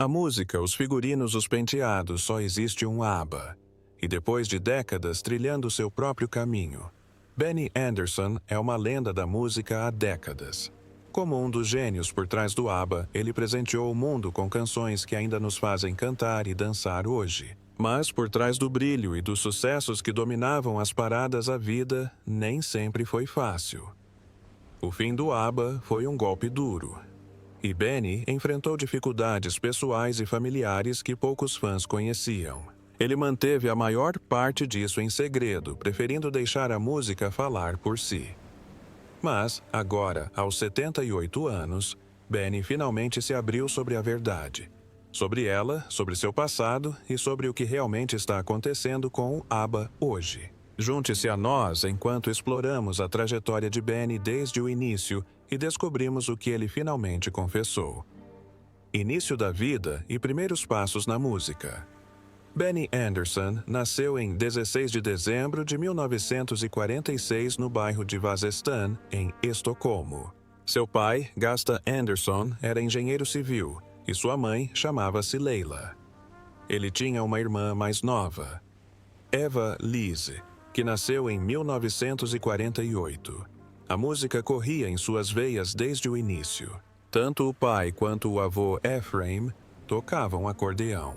A música, os figurinos, os penteados, só existe um ABBA. E depois de décadas trilhando seu próprio caminho, Benny Andersson é uma lenda da música há décadas. Como um dos gênios por trás do ABBA, ele presenteou o mundo com canções que ainda nos fazem cantar e dançar hoje. Mas por trás do brilho e dos sucessos que dominavam as paradas, a vida nem sempre foi fácil. O fim do ABBA foi um golpe duro. E Benny enfrentou dificuldades pessoais e familiares que poucos fãs conheciam. Ele manteve a maior parte disso em segredo, preferindo deixar a música falar por si. Mas, agora, aos 78 anos, Benny finalmente se abriu sobre a verdade. Sobre ela, sobre seu passado e sobre o que realmente está acontecendo com o ABBA hoje. Junte-se a nós enquanto exploramos a trajetória de Benny desde o início e descobrimos o que ele finalmente confessou. Início da vida e primeiros passos na música. Benny Andersson nasceu em 16 de dezembro de 1946 no bairro de Vasastan, em Estocolmo. Seu pai, Gasta Andersson, era engenheiro civil e sua mãe chamava-se Leila. Ele tinha uma irmã mais nova, Eva Lise, que nasceu em 1948. A música corria em suas veias desde o início. Tanto o pai quanto o avô Ephraim tocavam acordeão.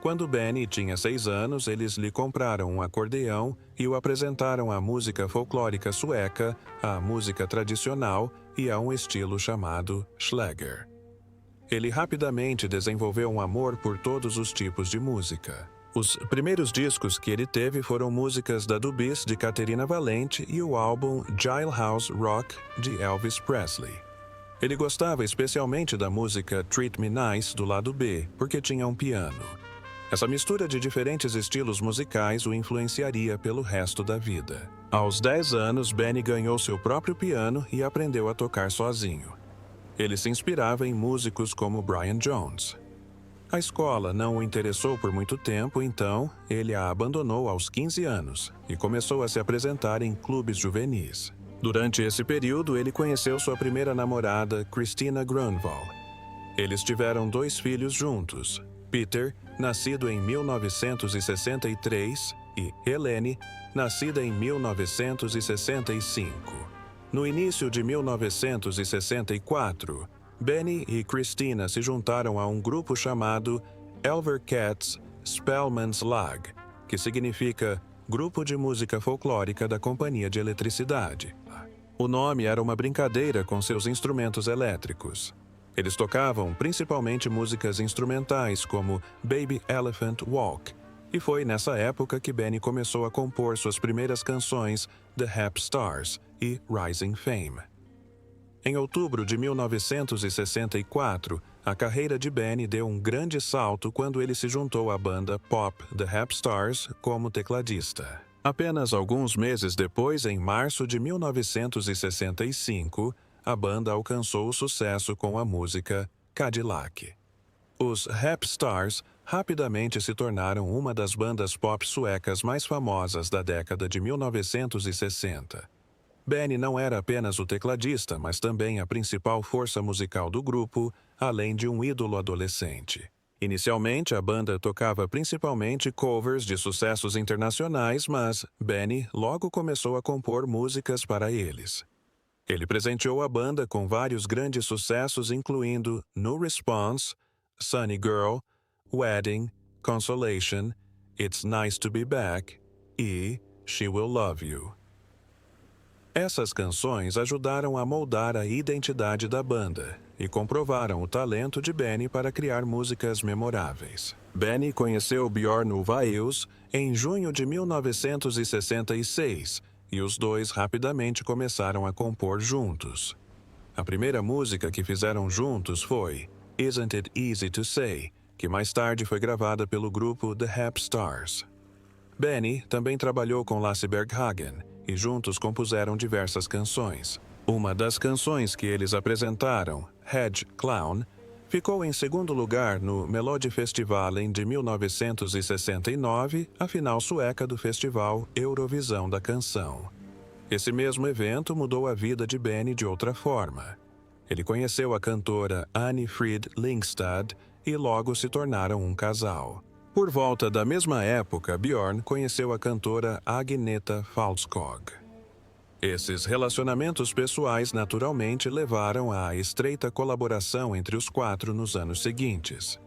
Quando Benny tinha 6 anos, eles lhe compraram um acordeão e o apresentaram à música folclórica sueca, à música tradicional e a um estilo chamado Schlager. Ele rapidamente desenvolveu um amor por todos os tipos de música. Os primeiros discos que ele teve foram músicas da Dubis de Caterina Valente e o álbum Jailhouse Rock de Elvis Presley. Ele gostava especialmente da música Treat Me Nice do lado B, porque tinha um piano. Essa mistura de diferentes estilos musicais o influenciaria pelo resto da vida. Aos 10 anos, Benny ganhou seu próprio piano e aprendeu a tocar sozinho. Ele se inspirava em músicos como Brian Jones. A escola não o interessou por muito tempo, então ele a abandonou aos 15 anos e começou a se apresentar em clubes juvenis. Durante esse período, ele conheceu sua primeira namorada, Christina Grunwald. Eles tiveram 2 filhos juntos, Peter, nascido em 1963, e Helene, nascida em 1965. No início de 1964, Benny e Christina se juntaram a um grupo chamado Elvercats Spelmans Lag, que significa Grupo de Música Folclórica da Companhia de Eletricidade. O nome era uma brincadeira com seus instrumentos elétricos. Eles tocavam principalmente músicas instrumentais como Baby Elephant Walk, e foi nessa época que Benny começou a compor suas primeiras canções The Hap Stars e Rising Fame. Em outubro de 1964, a carreira de Benny deu um grande salto quando ele se juntou à banda pop The Hap Stars como tecladista. Apenas alguns meses depois, em março de 1965, a banda alcançou o sucesso com a música Cadillac. Os Hap Stars rapidamente se tornaram uma das bandas pop suecas mais famosas da década de 1960. Benny não era apenas o tecladista, mas também a principal força musical do grupo, além de um ídolo adolescente. Inicialmente, a banda tocava principalmente covers de sucessos internacionais, mas Benny logo começou a compor músicas para eles. Ele presenteou a banda com vários grandes sucessos, incluindo No Response, Sunny Girl, Wedding, Consolation, It's Nice to Be Back e She Will Love You. Essas canções ajudaram a moldar a identidade da banda e comprovaram o talento de Benny para criar músicas memoráveis. Benny conheceu Björn Ulvaeus em junho de 1966 e os dois rapidamente começaram a compor juntos. A primeira música que fizeram juntos foi Isn't It Easy to Say, que mais tarde foi gravada pelo grupo The Hap Stars. Benny também trabalhou com Lasse Berghagen e juntos compuseram diversas canções. Uma das canções que eles apresentaram, Hedge Clown, ficou em segundo lugar no Melodifestivalen de 1969, a final sueca do festival Eurovisão da Canção. Esse mesmo evento mudou a vida de Benny de outra forma. Ele conheceu a cantora Annie Frid Lyngstad e logo se tornaram um casal. Por volta da mesma época, Björn conheceu a cantora Agneta Fältskog. Esses relacionamentos pessoais naturalmente levaram à estreita colaboração entre os quatro nos anos seguintes.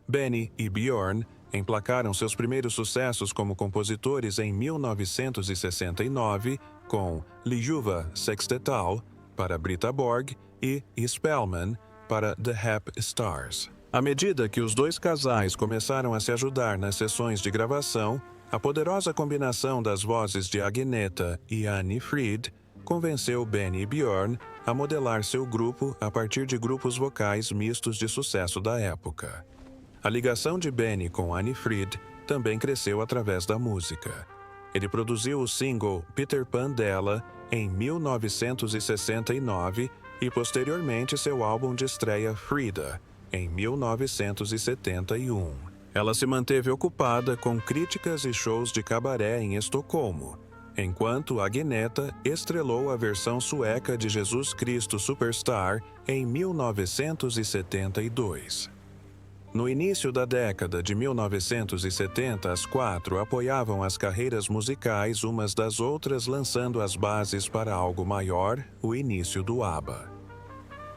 Benny e Björn emplacaram seus primeiros sucessos como compositores em 1969 com Ljuva Sextetal para Brita Borg e Spellman para The Happy Stars. À medida que os dois casais começaram a se ajudar nas sessões de gravação, a poderosa combinação das vozes de Agneta e Anni Frid convenceu Benny e Björn a modelar seu grupo a partir de grupos vocais mistos de sucesso da época. A ligação de Benny com Anni Frid também cresceu através da música. Ele produziu o single Peter Pan dela em 1969 e posteriormente seu álbum de estreia Frida, em 1971. Ela se manteve ocupada com críticas e shows de cabaré em Estocolmo, enquanto Agneta estrelou a versão sueca de Jesus Cristo Superstar em 1972. No início da década de 1970, as quatro apoiavam as carreiras musicais umas das outras, lançando as bases para algo maior, o início do ABBA.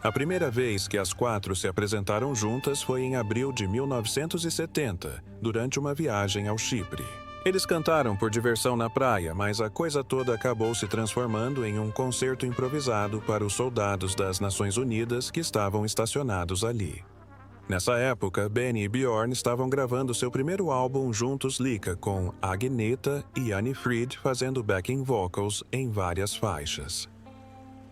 A primeira vez que as quatro se apresentaram juntas foi em abril de 1970, durante uma viagem ao Chipre. Eles cantaram por diversão na praia, mas a coisa toda acabou se transformando em um concerto improvisado para os soldados das Nações Unidas que estavam estacionados ali. Nessa época, Benny e Björn estavam gravando seu primeiro álbum juntos Lika, com Agneta e Anni Frid fazendo backing vocals em várias faixas.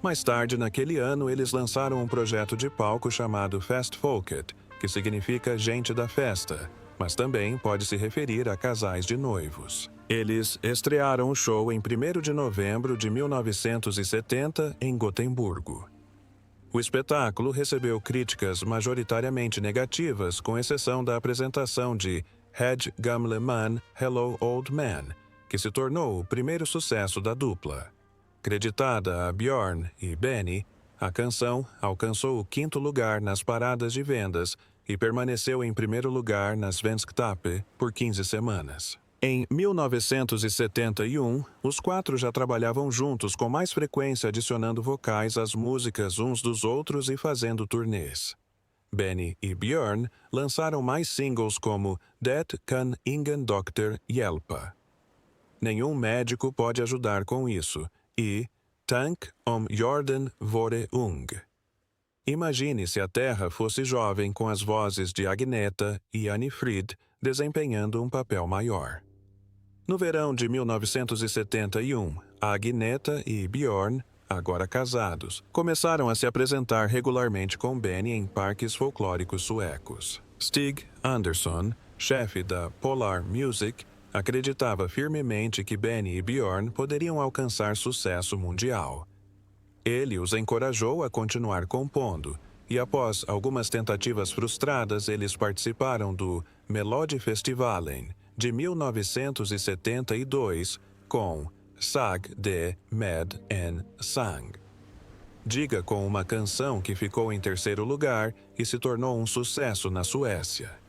Mais tarde, naquele ano, eles lançaram um projeto de palco chamado Festfolket, que significa gente da festa, mas também pode se referir a casais de noivos. Eles estrearam o show em 1º de novembro de 1970 em Gotemburgo. O espetáculo recebeu críticas majoritariamente negativas, com exceção da apresentação de Hedge Gamle Man, Hello Old Man, que se tornou o primeiro sucesso da dupla. Creditada a Björn e Benny, a canção alcançou o 5º lugar nas paradas de vendas e permaneceu em primeiro lugar na Svensk Top por 15 semanas. Em 1971, os quatro já trabalhavam juntos com mais frequência, adicionando vocais às músicas uns dos outros e fazendo turnês. Benny e Björn lançaram mais singles como Det kan ingen dokter hjälpa. Nenhum médico pode ajudar com isso, e Tank om jorden vore ung. Imagine se a Terra fosse jovem, com as vozes de Agneta e Anni Frid desempenhando um papel maior. No verão de 1971, Agneta e Björn, agora casados, começaram a se apresentar regularmente com Benny em parques folclóricos suecos. Stig Andersson, chefe da Polar Music, acreditava firmemente que Benny e Björn poderiam alcançar sucesso mundial. Ele os encorajou a continuar compondo, e após algumas tentativas frustradas, eles participaram do Melodifestivalen de 1972 com Sag de Med en Sang. Diga, com uma canção que ficou em 3º lugar e se tornou um sucesso na Suécia.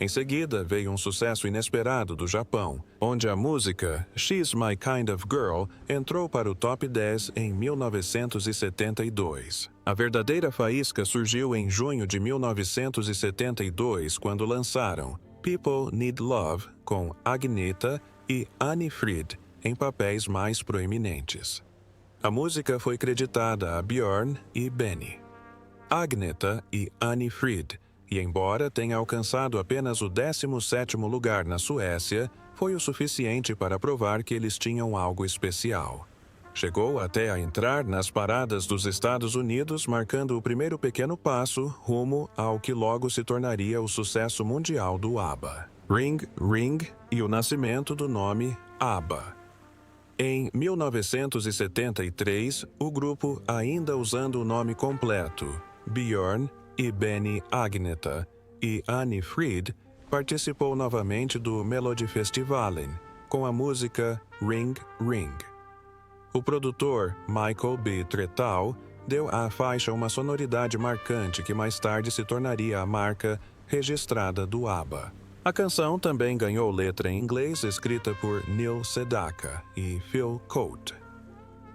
Em seguida, veio um sucesso inesperado do Japão, onde a música She's My Kind of Girl entrou para o top 10 em 1972. A verdadeira faísca surgiu em junho de 1972, quando lançaram People Need Love, com Agneta e Anni Frid em papéis mais proeminentes. A música foi creditada a Björn e Benny. Agneta e Anni Frid, e embora tenha alcançado apenas o 17º lugar na Suécia, foi o suficiente para provar que eles tinham algo especial. Chegou até a entrar nas paradas dos Estados Unidos, marcando o primeiro pequeno passo rumo ao que logo se tornaria o sucesso mundial do ABBA. Ring Ring e o nascimento do nome ABBA. Em 1973, o grupo, ainda usando o nome completo, Björn e Benny Agneta e Anni Frid, participou novamente do Melodifestivalen com a música Ring Ring. O produtor Michael B. Tretal deu à faixa uma sonoridade marcante que mais tarde se tornaria a marca registrada do ABBA. A canção também ganhou letra em inglês escrita por Neil Sedaka e Phil Coate.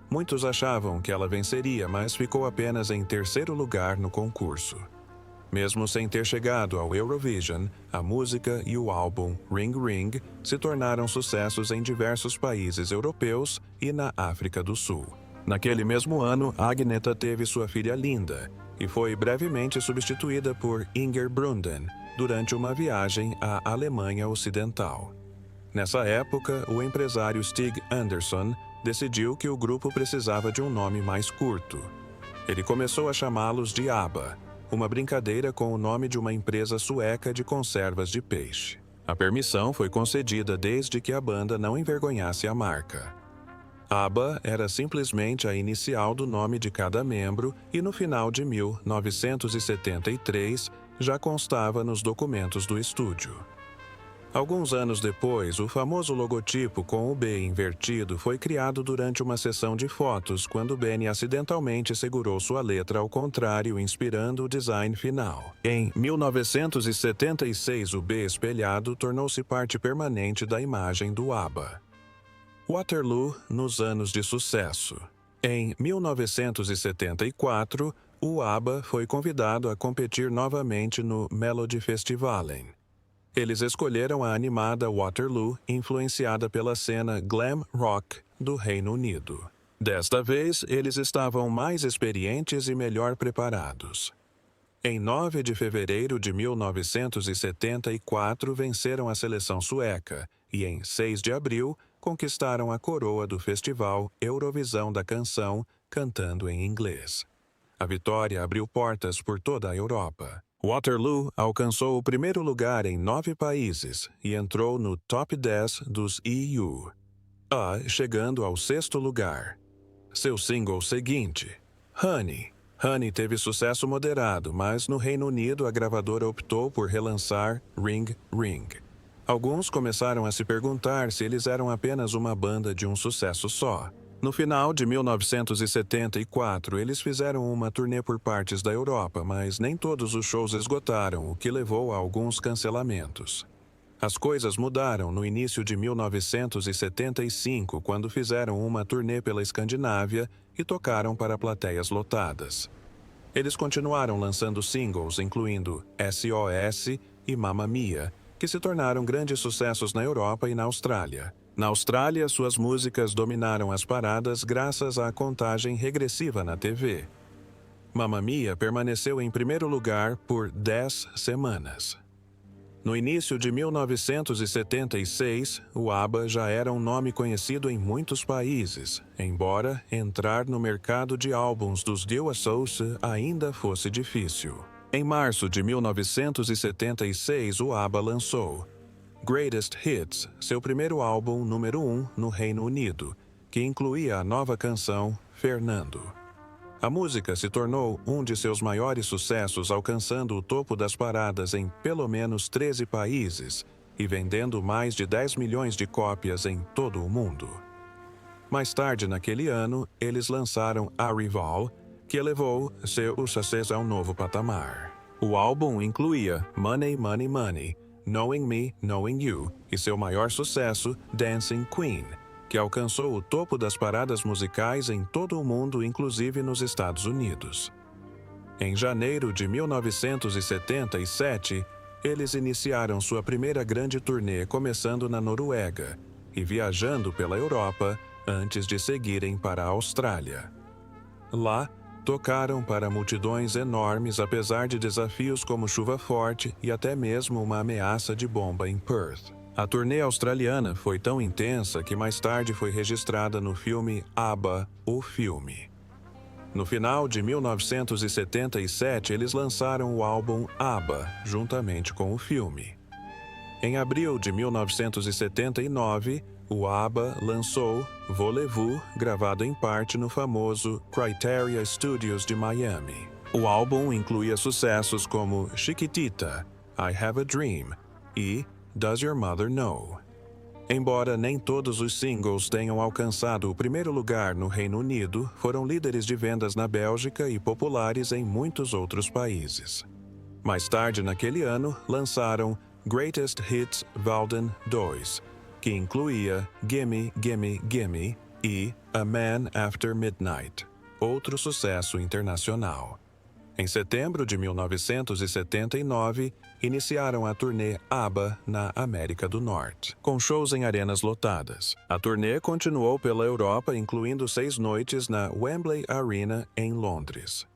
Muitos achavam que ela venceria, mas ficou apenas em terceiro lugar no concurso. Mesmo sem ter chegado ao Eurovision, a música e o álbum Ring Ring se tornaram sucessos em diversos países europeus e na África do Sul. Naquele mesmo ano, Agneta teve sua filha Linda e foi brevemente substituída por Inger Brunden durante uma viagem à Alemanha Ocidental. Nessa época, o empresário Stig Andersson decidiu que o grupo precisava de um nome mais curto. Ele começou a chamá-los de ABBA, uma brincadeira com o nome de uma empresa sueca de conservas de peixe. A permissão foi concedida desde que a banda não envergonhasse a marca. ABBA era simplesmente a inicial do nome de cada membro e no final de 1973 já constava nos documentos do estúdio. Alguns anos depois, o famoso logotipo com o B invertido foi criado durante uma sessão de fotos quando Benny acidentalmente segurou sua letra ao contrário, inspirando o design final. Em 1976, o B espelhado tornou-se parte permanente da imagem do ABBA. Waterloo nos anos de sucesso. Em 1974, o ABBA foi convidado a competir novamente no Melodifestivalen. Eles escolheram a animada Waterloo, influenciada pela cena glam rock do Reino Unido. Desta vez, eles estavam mais experientes e melhor preparados. Em 9 de fevereiro de 1974, venceram a seleção sueca e, em 6 de abril, conquistaram a coroa do festival Eurovisão da Canção, cantando em inglês. A vitória abriu portas por toda a Europa. Waterloo alcançou o primeiro lugar em 9 países e entrou no top 10 dos EU, chegando ao 6º lugar. Seu single seguinte, Honey. Honey teve sucesso moderado, mas no Reino Unido a gravadora optou por relançar Ring Ring. Alguns começaram a se perguntar se eles eram apenas uma banda de um sucesso só. No final de 1974, eles fizeram uma turnê por partes da Europa, mas nem todos os shows esgotaram, o que levou a alguns cancelamentos. As coisas mudaram no início de 1975, quando fizeram uma turnê pela Escandinávia e tocaram para plateias lotadas. Eles continuaram lançando singles, incluindo SOS e Mamma Mia, que se tornaram grandes sucessos na Europa e na Austrália. Na Austrália, suas músicas dominaram as paradas graças à contagem regressiva na TV. Mamma Mia permaneceu em primeiro lugar por 10 semanas. No início de 1976, o ABBA já era um nome conhecido em muitos países, embora entrar no mercado de álbuns dos Dua Souza ainda fosse difícil. Em março de 1976, o ABBA lançou Greatest Hits, seu primeiro álbum número 1 no Reino Unido, que incluía a nova canção Fernando. A música se tornou um de seus maiores sucessos, alcançando o topo das paradas em pelo menos 13 países e vendendo mais de 10 milhões de cópias em todo o mundo. Mais tarde naquele ano, eles lançaram Arrival, que elevou seu sucesso a um novo patamar. O álbum incluía Money, Money, Money, Knowing Me, Knowing You e seu maior sucesso, Dancing Queen, que alcançou o topo das paradas musicais em todo o mundo, inclusive nos Estados Unidos. Em janeiro de 1977, eles iniciaram sua primeira grande turnê, começando na Noruega e viajando pela Europa antes de seguirem para a Austrália. Lá, tocaram para multidões enormes apesar de desafios como chuva forte e até mesmo uma ameaça de bomba em Perth. A turnê australiana foi tão intensa que mais tarde foi registrada no filme ABBA, o filme. No final de 1977, eles lançaram o álbum ABBA, juntamente com o filme. Em abril de 1979, o ABBA lançou Voulez-Vous, gravado em parte no famoso Criteria Studios de Miami. O álbum incluía sucessos como Chiquitita, I Have a Dream e Does Your Mother Know? Embora nem todos os singles tenham alcançado o primeiro lugar no Reino Unido, foram líderes de vendas na Bélgica e populares em muitos outros países. Mais tarde naquele ano, lançaram Greatest Hits Volume 2, que incluía Gimme, Gimme, Gimme e A Man After Midnight, outro sucesso internacional. Em setembro de 1979, iniciaram a turnê ABBA na América do Norte, com shows em arenas lotadas. A turnê continuou pela Europa, incluindo 6 noites na Wembley Arena, em Londres.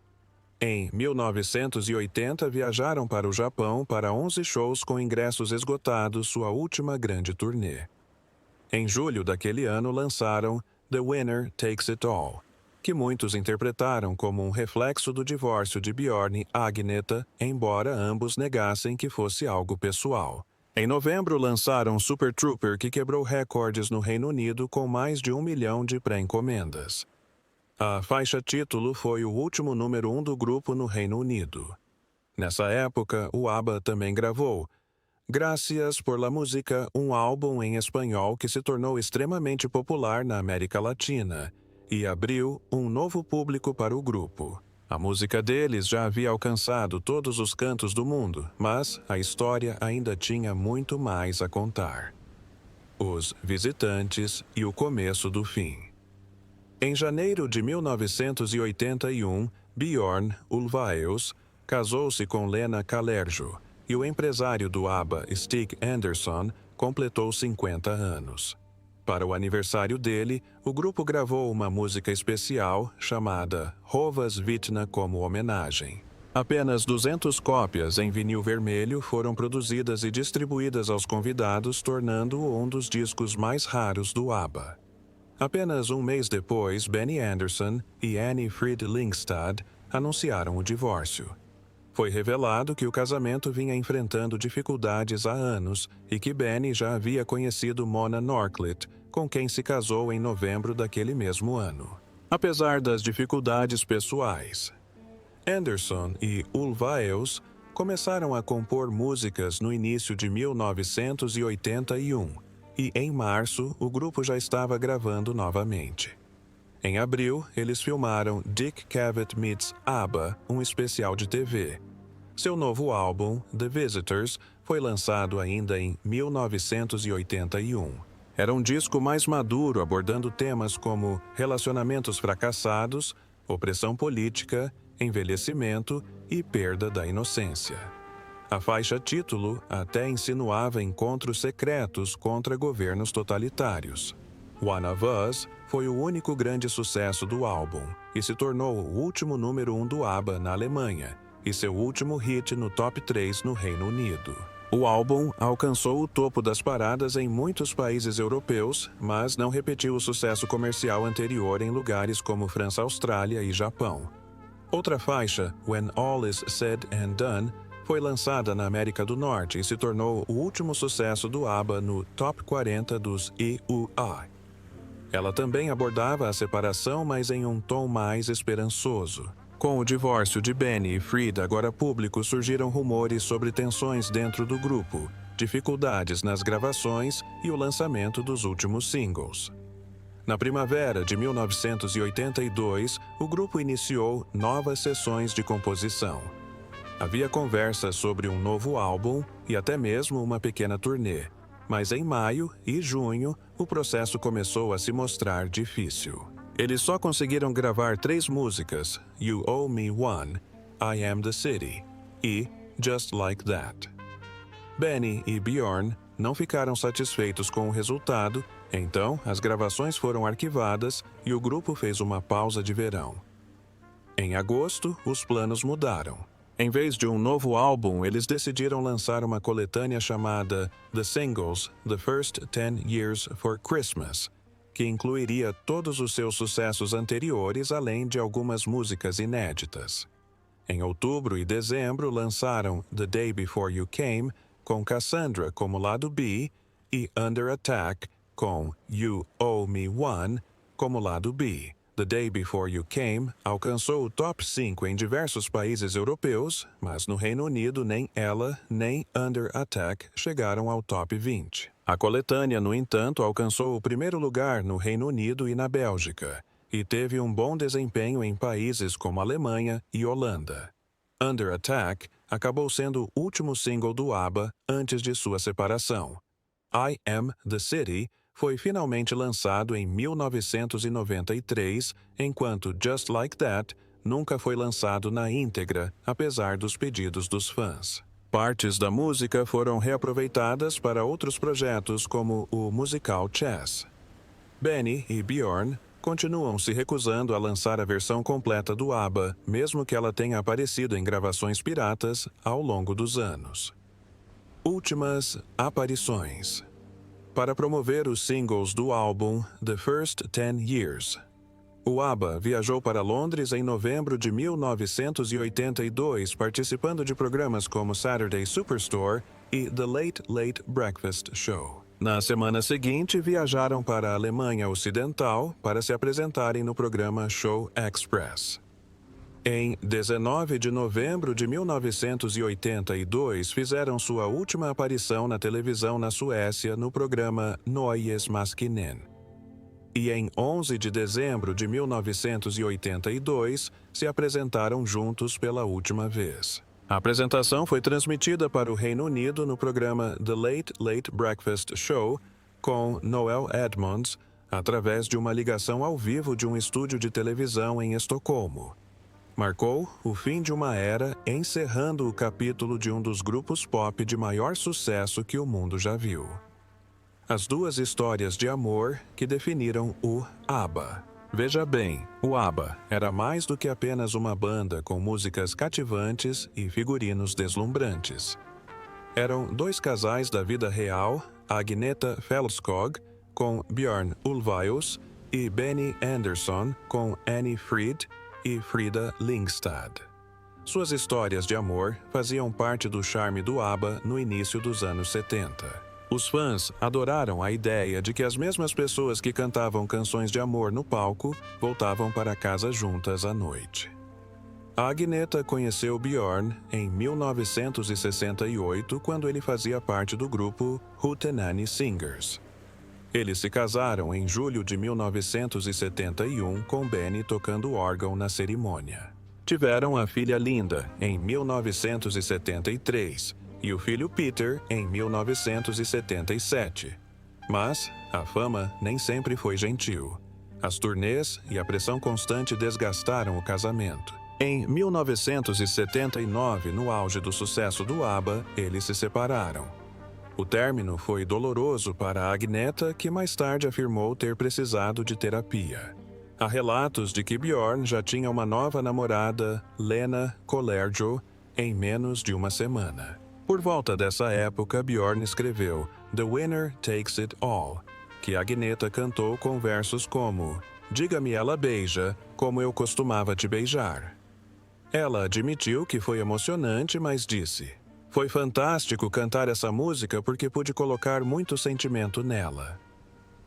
Em 1980, viajaram para o Japão para 11 shows com ingressos esgotados, sua última grande turnê. Em julho daquele ano, lançaram The Winner Takes It All, que muitos interpretaram como um reflexo do divórcio de Bjorn e Agneta, embora ambos negassem que fosse algo pessoal. Em novembro, lançaram Super Trooper, que quebrou recordes no Reino Unido com mais de 1 milhão de pré-encomendas. A faixa título foi o último número 1 do grupo no Reino Unido. Nessa época, o ABBA também gravou Gracias por la Música, um álbum em espanhol que se tornou extremamente popular na América Latina e abriu um novo público para o grupo. A música deles já havia alcançado todos os cantos do mundo, mas a história ainda tinha muito mais a contar. Os Visitantes e o começo do fim. Em janeiro de 1981, Björn Ulvaeus casou-se com Lena Kalerjo e o empresário do ABBA, Stig Andersson, completou 50 anos. Para o aniversário dele, o grupo gravou uma música especial chamada Hovas Vittna como homenagem. Apenas 200 cópias em vinil vermelho foram produzidas e distribuídas aos convidados, tornando-o um dos discos mais raros do ABBA. Apenas um mês depois, Benny Andersson e Annie Fried Lyngstad anunciaram o divórcio. Foi revelado que o casamento vinha enfrentando dificuldades há anos e que Benny já havia conhecido Mona Norcliffe, com quem se casou em novembro daquele mesmo ano. Apesar das dificuldades pessoais, Andersson e Ulvaeus começaram a compor músicas no início de 1981 e, em março, o grupo já estava gravando novamente. Em abril, eles filmaram Dick Cavett Meets ABBA, um especial de TV. Seu novo álbum, The Visitors, foi lançado ainda em 1981. Era um disco mais maduro, abordando temas como relacionamentos fracassados, opressão política, envelhecimento e perda da inocência. A faixa título até insinuava encontros secretos contra governos totalitários. One of Us foi o único grande sucesso do álbum e se tornou o último número 1 do ABBA na Alemanha e seu último hit no top 3 no Reino Unido. O álbum alcançou o topo das paradas em muitos países europeus, mas não repetiu o sucesso comercial anterior em lugares como França, Austrália e Japão. Outra faixa, When All Is Said and Done, foi lançada na América do Norte e se tornou o último sucesso do ABBA no Top 40 dos EUA. Ela também abordava a separação, mas em um tom mais esperançoso. Com o divórcio de Benny e Fried agora público, surgiram rumores sobre tensões dentro do grupo, dificuldades nas gravações e o lançamento dos últimos singles. Na primavera de 1982, o grupo iniciou novas sessões de composição. Havia conversas sobre um novo álbum e até mesmo uma pequena turnê, mas em maio e junho o processo começou a se mostrar difícil. Eles só conseguiram gravar 3 músicas, You Owe Me One, I Am the City e Just Like That. Benny e Björn não ficaram satisfeitos com o resultado, então as gravações foram arquivadas e o grupo fez uma pausa de verão. Em agosto, os planos mudaram. Em vez de um novo álbum, eles decidiram lançar uma coletânea chamada The Singles, The First 10 Years for Christmas, que incluiria todos os seus sucessos anteriores, além de algumas músicas inéditas. Em outubro e dezembro, lançaram The Day Before You Came, com Cassandra como lado B, e Under Attack, com You Owe Me One como lado B. The Day Before You Came alcançou o top 5 em diversos países europeus, mas no Reino Unido nem ela nem Under Attack chegaram ao top 20. A coletânea, no entanto, alcançou o primeiro lugar no Reino Unido e na Bélgica, e teve um bom desempenho em países como Alemanha e Holanda. Under Attack acabou sendo o último single do ABBA antes de sua separação. I Am the City foi finalmente lançado em 1993, enquanto Just Like That nunca foi lançado na íntegra, apesar dos pedidos dos fãs. Partes da música foram reaproveitadas para outros projetos, como o musical Chess. Benny e Bjorn continuam se recusando a lançar a versão completa do ABBA, mesmo que ela tenha aparecido em gravações piratas ao longo dos anos. Últimas aparições. Para promover os singles do álbum The First 10 Years, o ABBA viajou para Londres em novembro de 1982, participando de programas como Saturday Superstore e The Late Late Breakfast Show. Na semana seguinte, viajaram para a Alemanha Ocidental para se apresentarem no programa Show Express. Em 19 de novembro de 1982, fizeram sua última aparição na televisão na Suécia no programa Neues Maskinen. E em 11 de dezembro de 1982, se apresentaram juntos pela última vez. A apresentação foi transmitida para o Reino Unido no programa The Late Late Breakfast Show com Noel Edmonds, através de uma ligação ao vivo de um estúdio de televisão em Estocolmo. Marcou o fim de uma era, encerrando o capítulo de um dos grupos pop de maior sucesso que o mundo já viu. As duas histórias de amor que definiram o ABBA. Veja bem, o ABBA era mais do que apenas uma banda com músicas cativantes e figurinos deslumbrantes. Eram dois casais da vida real, Agneta Fältskog, com Björn Ulvaeus, e Benny Andersson, com Annie Fried e Frida Lindstad. Suas histórias de amor faziam parte do charme do ABBA no início dos anos 70. Os fãs adoraram a ideia de que as mesmas pessoas que cantavam canções de amor no palco voltavam para casa juntas à noite. A Agneta conheceu Björn em 1968, quando ele fazia parte do grupo Hootenanny Singers. Eles se casaram em julho de 1971, com Benny tocando órgão na cerimônia. Tiveram a filha Linda em 1973 e o filho Peter em 1977. Mas a fama nem sempre foi gentil. As turnês e a pressão constante desgastaram o casamento. Em 1979, no auge do sucesso do ABBA, eles se separaram. O término foi doloroso para a Agneta, que mais tarde afirmou ter precisado de terapia. Há relatos de que Björn já tinha uma nova namorada, Lena Kollerjo, em menos de uma semana. Por volta dessa época, Björn escreveu The Winner Takes It All, que Agneta cantou com versos como Diga-me ela beija, como eu costumava te beijar. Ela admitiu que foi emocionante, mas disse: Foi fantástico cantar essa música porque pude colocar muito sentimento nela.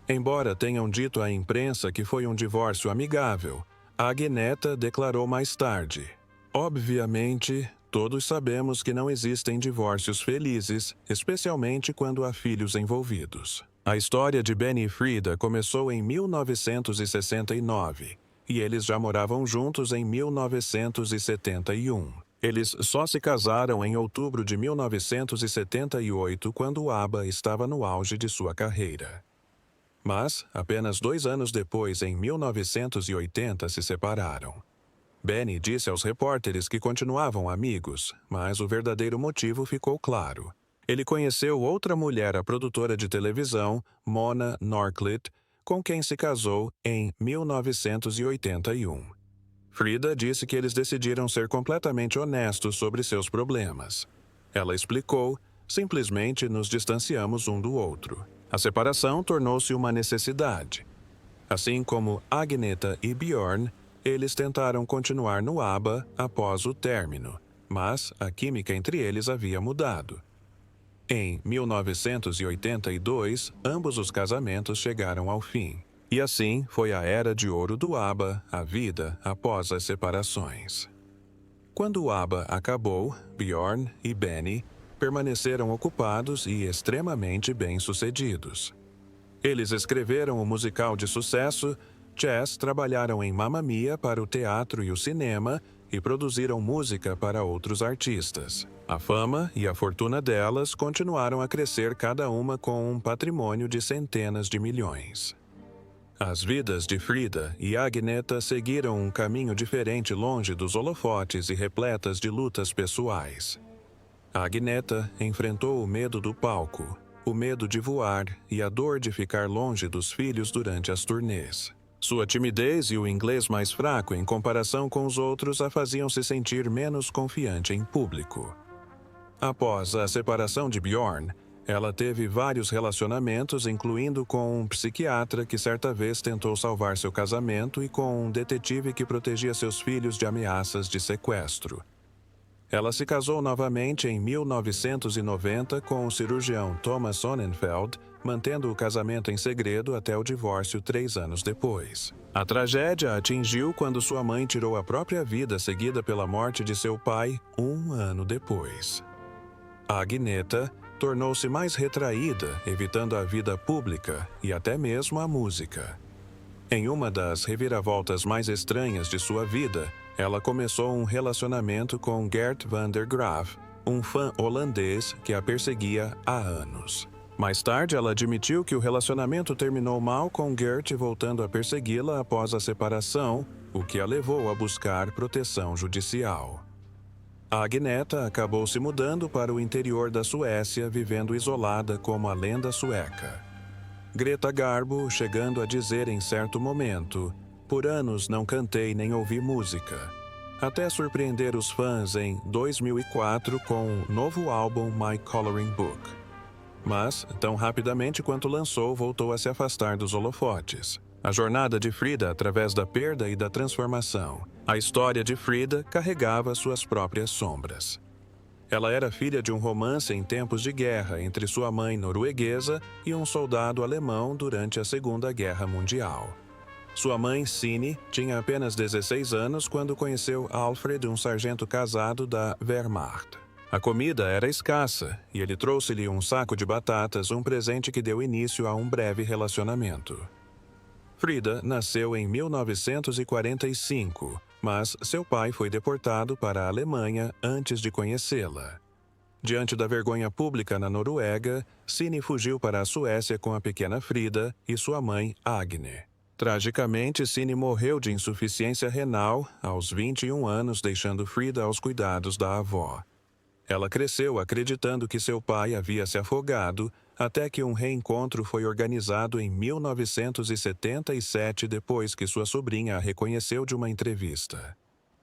Embora tenham dito à imprensa que foi um divórcio amigável, a Agneta declarou mais tarde: Obviamente, todos sabemos que não existem divórcios felizes, especialmente quando há filhos envolvidos. A história de Benny e Frida começou em 1969, e eles já moravam juntos em 1971. Eles só se casaram em outubro de 1978, quando o ABBA estava no auge de sua carreira. Mas, apenas 2 anos depois, em 1980, se separaram. Benny disse aos repórteres que continuavam amigos, mas o verdadeiro motivo ficou claro. Ele conheceu outra mulher, a produtora de televisão, Mona Norcliffe, com quem se casou em 1981. Frida disse que eles decidiram ser completamente honestos sobre seus problemas. Ela explicou: simplesmente nos distanciamos um do outro. A separação tornou-se uma necessidade. Assim como Agneta e Björn, eles tentaram continuar no ABBA após o término, mas a química entre eles havia mudado. Em 1982, ambos os casamentos chegaram ao fim. E assim foi a era de ouro do ABBA, a vida após as separações. Quando o ABBA acabou, Björn e Benny permaneceram ocupados e extremamente bem-sucedidos. Eles escreveram o musical de sucesso Chess, trabalharam em Mamma Mia para o teatro e o cinema e produziram música para outros artistas. A fama e a fortuna delas continuaram a crescer, cada uma com um patrimônio de centenas de milhões. As vidas de Frida e Agneta seguiram um caminho diferente, longe dos holofotes e repletas de lutas pessoais. Agneta enfrentou o medo do palco, o medo de voar e a dor de ficar longe dos filhos durante as turnês. Sua timidez e o inglês mais fraco em comparação com os outros a faziam se sentir menos confiante em público. Após a separação de Bjorn, ela teve vários relacionamentos, incluindo com um psiquiatra que certa vez tentou salvar seu casamento e com um detetive que protegia seus filhos de ameaças de sequestro. Ela se casou novamente em 1990 com o cirurgião Thomas Sonnenfeld, mantendo o casamento em segredo até o divórcio 3 anos depois. A tragédia a atingiu quando sua mãe tirou a própria vida, seguida pela morte de seu pai 1 ano depois. Agneta tornou-se mais retraída, evitando a vida pública e até mesmo a música. Em uma das reviravoltas mais estranhas de sua vida, ela começou um relacionamento com Gert van der Graaf, um fã holandês que a perseguia há anos. Mais tarde, ela admitiu que o relacionamento terminou mal, com Gert voltando a persegui-la após a separação, o que a levou a buscar proteção judicial. A Agneta acabou se mudando para o interior da Suécia, vivendo isolada como a lenda sueca. Greta Garbo chegando a dizer em certo momento: "Por anos não cantei nem ouvi música", até surpreender os fãs em 2004 com o novo álbum My Coloring Book. Mas, tão rapidamente quanto lançou, voltou a se afastar dos holofotes. A jornada de Frida através da perda e da transformação. A história de Frida carregava suas próprias sombras. Ela era filha de um romance em tempos de guerra entre sua mãe norueguesa e um soldado alemão durante a Segunda Guerra Mundial. Sua mãe, Sine, tinha apenas 16 anos quando conheceu Alfred, um sargento casado da Wehrmacht. A comida era escassa e ele trouxe-lhe um saco de batatas, um presente que deu início a um breve relacionamento. Frida nasceu em 1945, mas seu pai foi deportado para a Alemanha antes de conhecê-la. Diante da vergonha pública na Noruega, Sine fugiu para a Suécia com a pequena Frida e sua mãe, Agne. Tragicamente, Sine morreu de insuficiência renal aos 21 anos, deixando Frida aos cuidados da avó. Ela cresceu acreditando que seu pai havia se afogado, até que um reencontro foi organizado em 1977, depois que sua sobrinha a reconheceu de uma entrevista.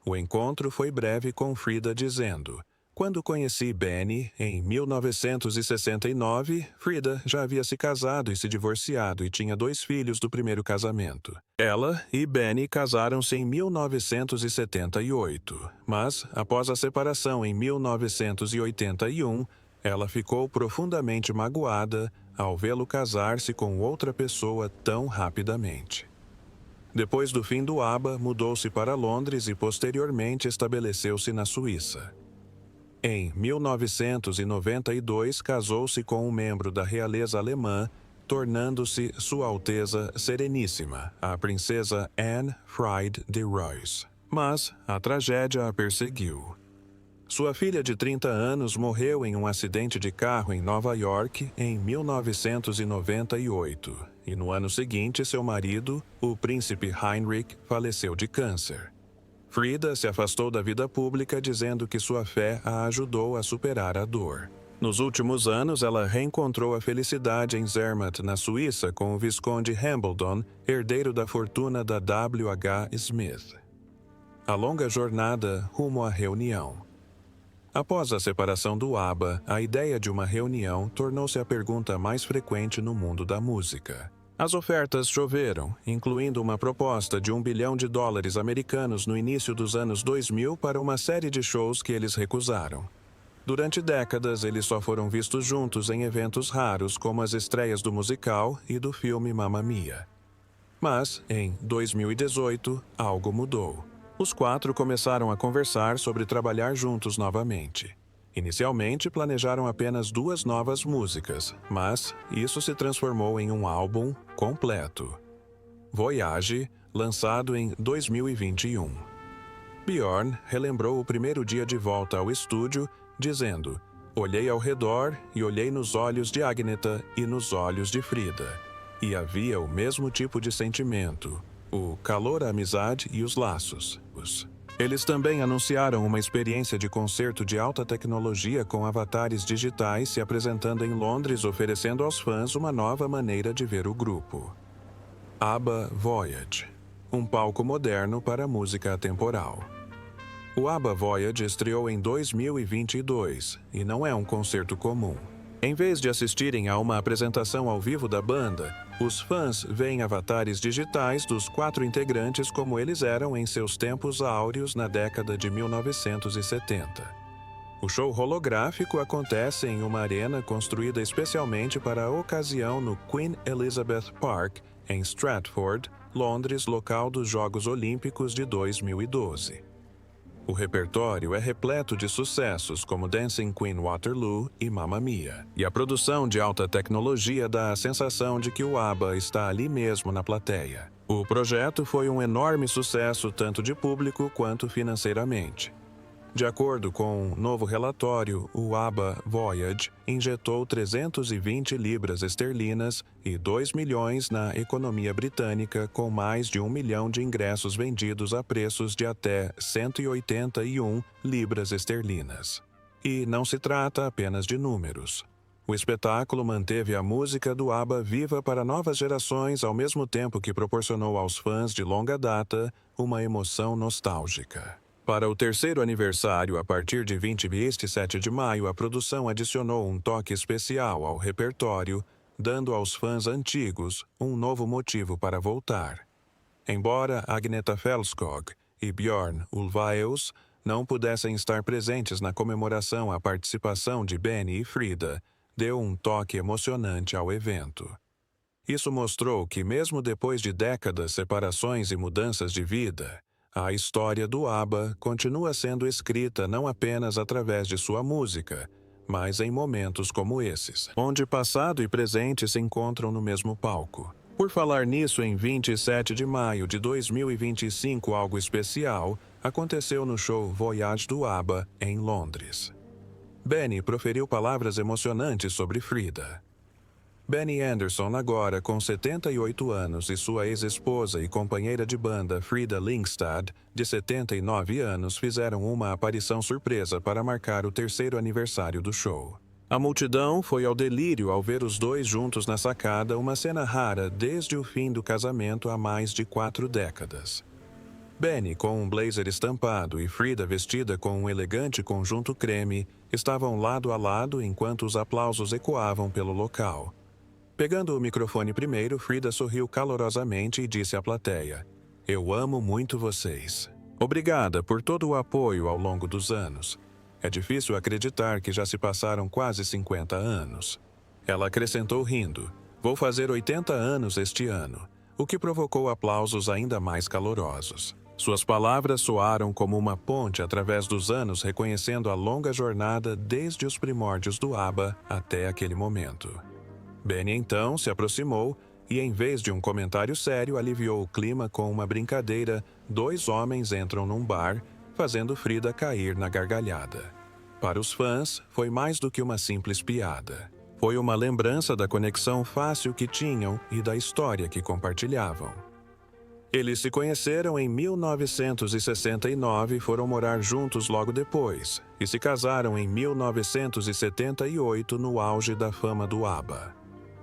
O encontro foi breve, com Frida dizendo: "Quando conheci Benny, em 1969, Frida já havia se casado e se divorciado e tinha 2 filhos do primeiro casamento. Ela e Benny casaram-se em 1978, mas, após a separação em 1981, ela ficou profundamente magoada ao vê-lo casar-se com outra pessoa tão rapidamente. Depois do fim do ABBA, mudou-se para Londres e posteriormente estabeleceu-se na Suíça. Em 1992, casou-se com um membro da realeza alemã, tornando-se Sua Alteza Sereníssima, a princesa Anne Fried de Reuss. Mas a tragédia a perseguiu. Sua filha de 30 anos morreu em um acidente de carro em Nova York em 1998, e no ano seguinte seu marido, o príncipe Heinrich, faleceu de câncer. Frida se afastou da vida pública, dizendo que sua fé a ajudou a superar a dor. Nos últimos anos, ela reencontrou a felicidade em Zermatt, na Suíça, com o Visconde Hambledon, herdeiro da fortuna da W.H. Smith. A longa jornada rumo à reunião. Após a separação do ABBA, a ideia de uma reunião tornou-se a pergunta mais frequente no mundo da música. As ofertas choveram, incluindo uma proposta de $1 bilhão americanos no início dos anos 2000 para uma série de shows que eles recusaram. Durante décadas, eles só foram vistos juntos em eventos raros, como as estreias do musical e do filme Mamma Mia. Mas, em 2018, algo mudou. Os 4 começaram a conversar sobre trabalhar juntos novamente. Inicialmente, planejaram apenas 2 novas músicas, mas isso se transformou em um álbum completo. Voyage, lançado em 2021. Bjorn relembrou o primeiro dia de volta ao estúdio, dizendo: "Olhei ao redor e olhei nos olhos de Agneta e nos olhos de Frida. E havia o mesmo tipo de sentimento, o calor, a amizade e os laços. Eles também anunciaram uma experiência de concerto de alta tecnologia com avatares digitais se apresentando em Londres, oferecendo aos fãs uma nova maneira de ver o grupo. ABBA Voyage, um palco moderno para a música atemporal. O ABBA Voyage estreou em 2022 e não é um concerto comum. Em vez de assistirem a uma apresentação ao vivo da banda, os fãs veem avatares digitais dos 4 integrantes como eles eram em seus tempos áureos na década de 1970. O show holográfico acontece em uma arena construída especialmente para a ocasião no Queen Elizabeth Park, em Stratford, Londres, local dos Jogos Olímpicos de 2012. O repertório é repleto de sucessos como Dancing Queen Waterloo e Mamma Mia. E a produção de alta tecnologia dá a sensação de que o ABBA está ali mesmo na plateia. O projeto foi um enorme sucesso tanto de público quanto financeiramente. De acordo com um novo relatório, o ABBA Voyage injetou 320 libras esterlinas e 2 milhões na economia britânica, com mais de 1 milhão de ingressos vendidos a preços de até 181 libras esterlinas. E não se trata apenas de números. O espetáculo manteve a música do ABBA viva para novas gerações ao mesmo tempo que proporcionou aos fãs de longa data uma emoção nostálgica. Para o terceiro aniversário, a partir de 27 de maio, a produção adicionou um toque especial ao repertório, dando aos fãs antigos um novo motivo para voltar. Embora Agneta Fältskog e Björn Ulvaeus não pudessem estar presentes na comemoração, a participação de Benny e Frida deu um toque emocionante ao evento. Isso mostrou que, mesmo depois de décadas, separações e mudanças de vida, a história do ABBA continua sendo escrita não apenas através de sua música, mas em momentos como esses, onde passado e presente se encontram no mesmo palco. Por falar nisso, em 27 de maio de 2025, algo especial aconteceu no show Voyage do ABBA, em Londres. Benny proferiu palavras emocionantes sobre Frida. Benny Andersson, agora com 78 anos, e sua ex-esposa e companheira de banda Frida Lindstad, de 79 anos, fizeram uma aparição surpresa para marcar o terceiro aniversário do show. A multidão foi ao delírio ao ver os dois juntos na sacada, uma cena rara desde o fim do casamento há mais de 4 décadas. Benny, com um blazer estampado, e Frida vestida com um elegante conjunto creme, estavam lado a lado enquanto os aplausos ecoavam pelo local. Pegando o microfone primeiro, Frida sorriu calorosamente e disse à plateia: "Eu amo muito vocês. Obrigada por todo o apoio ao longo dos anos. É difícil acreditar que já se passaram quase 50 anos." Ela acrescentou rindo: "Vou fazer 80 anos este ano", o que provocou aplausos ainda mais calorosos. Suas palavras soaram como uma ponte através dos anos, reconhecendo a longa jornada desde os primórdios do ABBA até aquele momento. Benny então se aproximou e, em vez de um comentário sério, aliviou o clima com uma brincadeira: 2 homens entram num bar, fazendo Frida cair na gargalhada. Para os fãs, foi mais do que uma simples piada. Foi uma lembrança da conexão fácil que tinham e da história que compartilhavam. Eles se conheceram em 1969 e foram morar juntos logo depois, e se casaram em 1978 no auge da fama do ABBA.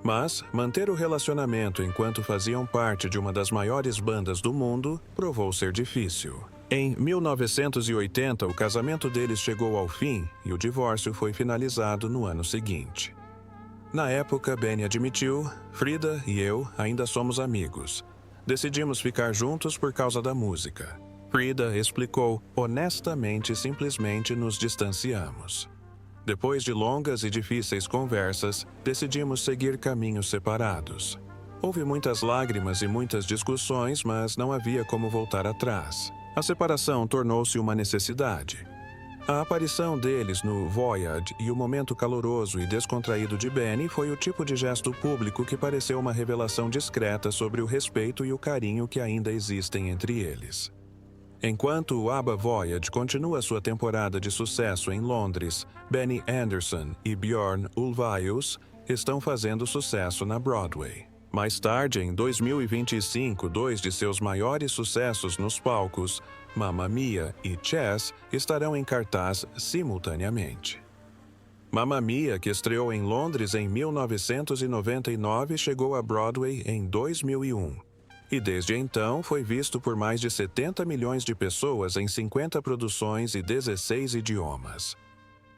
Mas manter o relacionamento enquanto faziam parte de uma das maiores bandas do mundo provou ser difícil. Em 1980, o casamento deles chegou ao fim e o divórcio foi finalizado no ano seguinte. Na época, Benny admitiu: "Frida e eu ainda somos amigos. Decidimos ficar juntos por causa da música." Frida explicou: "Honestamente, simplesmente nos distanciamos. Depois de longas e difíceis conversas, decidimos seguir caminhos separados. Houve muitas lágrimas e muitas discussões, mas não havia como voltar atrás. A separação tornou-se uma necessidade." A aparição deles no Voyage e o momento caloroso e descontraído de Benny foi o tipo de gesto público que pareceu uma revelação discreta sobre o respeito e o carinho que ainda existem entre eles. Enquanto o ABBA Voyage continua sua temporada de sucesso em Londres, Benny Andersson e Björn Ulvaeus estão fazendo sucesso na Broadway. Mais tarde, em 2025, dois de seus maiores sucessos nos palcos, Mamma Mia e Chess, estarão em cartaz simultaneamente. Mamma Mia, que estreou em Londres em 1999, chegou a Broadway em 2001. E desde então foi visto por mais de 70 milhões de pessoas em 50 produções e 16 idiomas.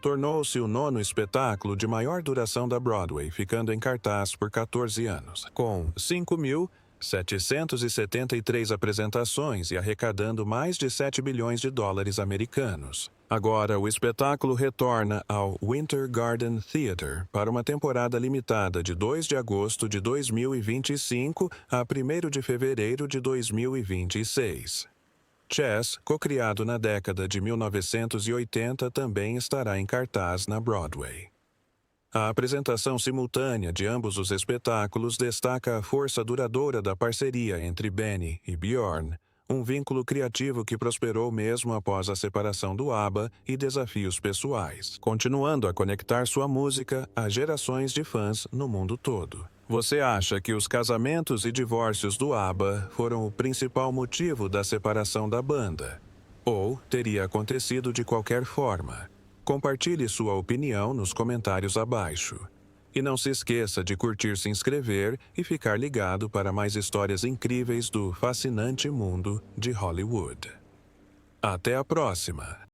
Tornou-se o 9º espetáculo de maior duração da Broadway, ficando em cartaz por 14 anos, com 5.773 apresentações e arrecadando mais de 7 bilhões de dólares americanos. Agora, o espetáculo retorna ao Winter Garden Theatre para uma temporada limitada de 2 de agosto de 2025 a 1º de fevereiro de 2026. Chess, co-criado na década de 1980, também estará em cartaz na Broadway. A apresentação simultânea de ambos os espetáculos destaca a força duradoura da parceria entre Benny e Björn, um vínculo criativo que prosperou mesmo após a separação do ABBA e desafios pessoais, continuando a conectar sua música a gerações de fãs no mundo todo. Você acha que os casamentos e divórcios do ABBA foram o principal motivo da separação da banda? Ou teria acontecido de qualquer forma? Compartilhe sua opinião nos comentários abaixo. E não se esqueça de curtir, se inscrever e ficar ligado para mais histórias incríveis do fascinante mundo de Hollywood. Até a próxima!